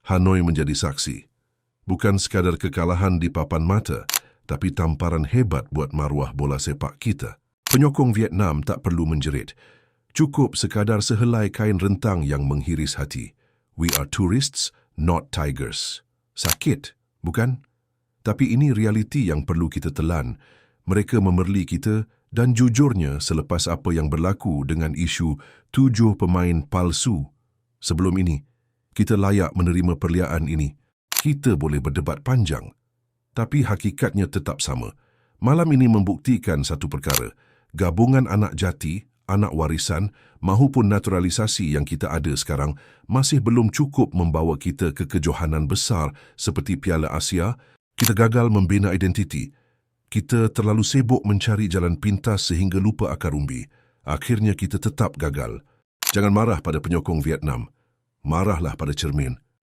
Hanoi menjadi saksi. Bukan sekadar kekalahan di papan mata, tapi tamparan hebat buat maruah bola sepak kita. Penyokong Vietnam tak perlu menjerit. Cukup sekadar sehelai kain rentang yang menghiris hati. We are tourists, not tigers. Sakit, bukan? Tapi ini realiti yang perlu kita telan. Mereka memerli kita dan jujurnya selepas apa yang berlaku dengan isu 7 pemain palsu. Sebelum ini, kita layak menerima perliaan ini. Kita boleh berdebat panjang. Tapi hakikatnya tetap sama. Malam ini membuktikan satu perkara. Gabungan anak jati, anak warisan mahupun naturalisasi yang kita ada sekarang masih belum cukup membawa kita ke kejohanan besar seperti Piala Asia. Kita gagal membina identiti. Kita terlalu sibuk mencari jalan pintas sehingga lupa akar umbi. Akhirnya kita tetap gagal. Jangan marah pada penyokong Vietnam. Marahlah pada cermin.